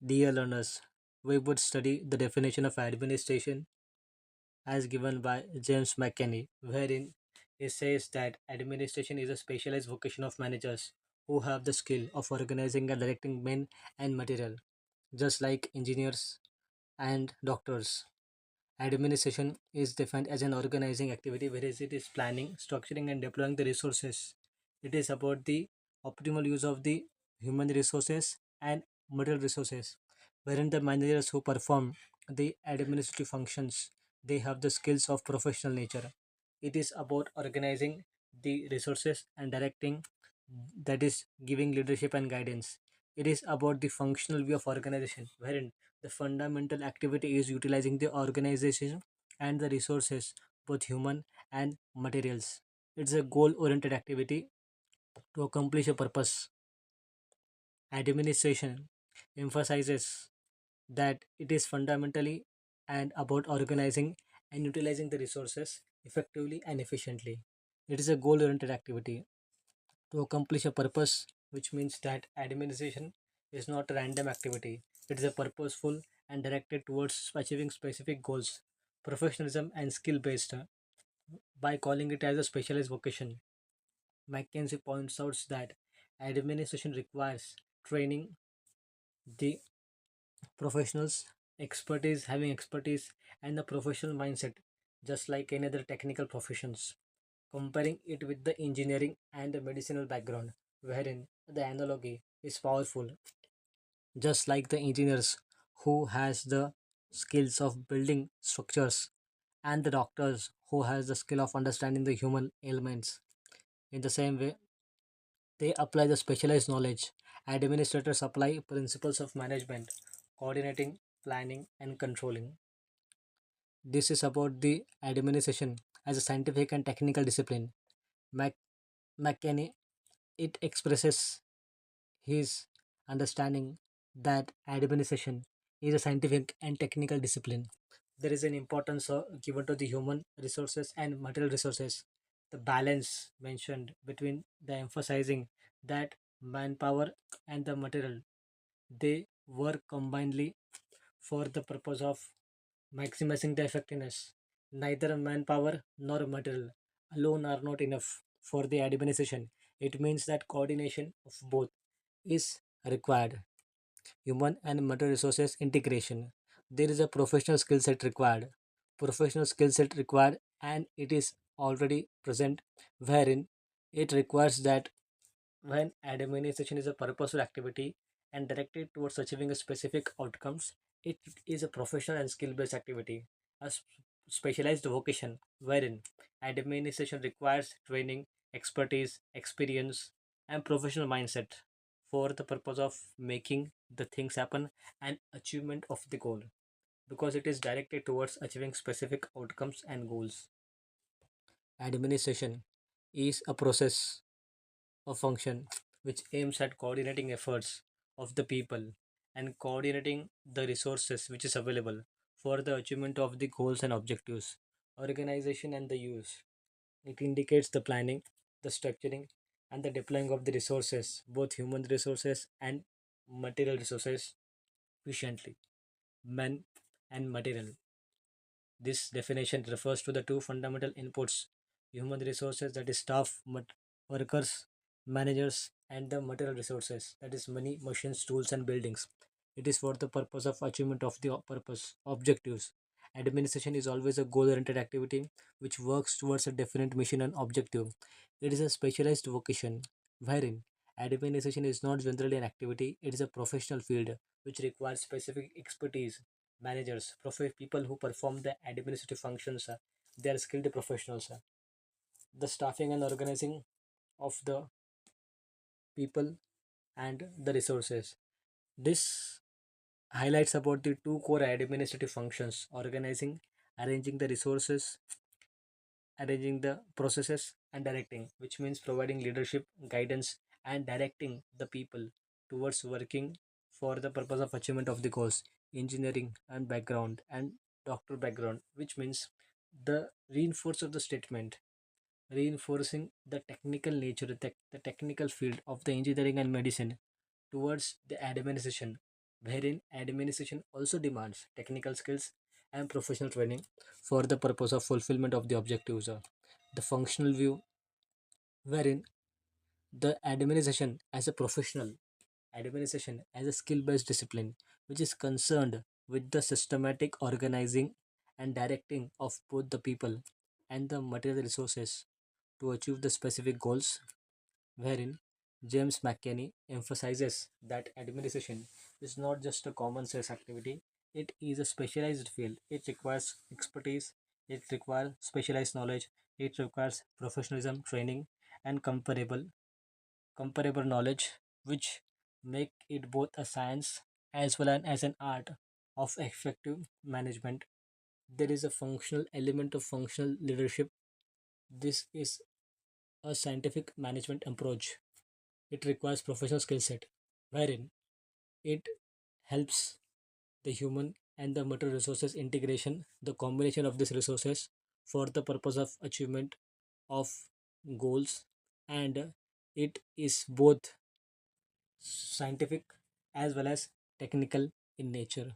Dear learners, we would study the definition of administration as given by James McCanny, wherein he says that administration is a specialized vocation of managers who have the skill of organizing and directing men and material, just like engineers and doctors. Administration is defined as an organizing activity, whereas it is planning, structuring, and deploying the resources. It is about the optimal use of the human resources and material resources, wherein the managers who perform the administrative functions they have the skills of professional nature. It is about organizing the resources and directing, that is giving leadership and guidance. It is about the functional view of organization, wherein the fundamental activity is utilizing the organization and the resources, both human and materials. It's a goal oriented activity to accomplish a purpose. Administration emphasizes that it is fundamentally and about organizing and utilizing the resources effectively and efficiently. It is a goal oriented activity to accomplish a purpose, which means that administration is not a random activity. It is a purposeful and directed towards achieving specific goals. Professionalism and skill based, by calling it as a specialized vocation. McKinsey points out that administration requires training the professionals, having expertise, and the professional mindset, just like any other technical professions. Comparing it with the engineering and the medicinal background, wherein the analogy is powerful, just like the engineers who has the skills of building structures and the doctors who has the skill of understanding the human ailments. In the same way, they apply the specialized knowledge. Administrators apply principles of management, coordinating, planning, and controlling. This is about the administration as a scientific and technical discipline. Mac- McKinney it expresses his understanding that administration is a scientific and technical discipline. There is an importance given to the human resources and material resources. The balance mentioned between the emphasizing that manpower and the material they work combinedly for the purpose of maximizing the effectiveness. Neither manpower nor material alone are not enough for the administration. It means that coordination of both is required. Human and material resources integration. There is a professional skill set required. Professional skill set required, and it is already present, wherein it requires that when administration is a purposeful activity and directed towards achieving a specific outcomes, it is a professional and skill-based activity, a specialized vocation, wherein administration requires training, expertise, experience, and professional mindset for the purpose of making the things happen and achievement of the goal, because it is directed towards achieving specific outcomes and goals. Administration is a process a function which aims at coordinating efforts of the people and coordinating the resources which is available for the achievement of the goals and objectives, organization and the use. It indicates the planning, the structuring, and the deploying of the resources, both human resources and material resources, efficiently. Men and material. This definition refers to the two fundamental inputs: human resources, that is staff, workers, managers, and the material resources, that is money, machines, tools, and buildings. It is for the purpose of achievement of the purpose objectives. Administration is always a goal-oriented activity which works towards a definite mission and objective. It is a specialized vocation wherein administration is not generally an activity; it is a professional field which requires specific expertise. Managers, people who perform the administrative functions, they are skilled professionals. The staffing and organizing of the people and the resources. This highlights about the two core administrative functions: organizing, arranging the resources, arranging the processes, and directing, which means providing leadership, guidance, and directing the people towards working for the purpose of achievement of the goals. Engineering and background and doctor background, which means the reinforce of the statement, reinforcing the technical nature, the technical field of the engineering and medicine towards the administration, wherein administration also demands technical skills and professional training for the purpose of fulfillment of the objectives. The functional view, wherein the administration as a skill based discipline which is concerned with the systematic organizing and directing of both the people and the material resources to achieve the specific goals, wherein James McCanny emphasizes that administration is not just a common sense activity, it is a specialized field. It requires expertise, it requires specialized knowledge, it requires professionalism, training, and comparable knowledge, which make it both a science as well as an art of effective management. There is a functional element of functional leadership. This is a scientific management approach. It requires professional skill set, wherein it helps the human and the material resources integration, the combination of these resources for the purpose of achievement of goals, and it is both scientific as well as technical in nature.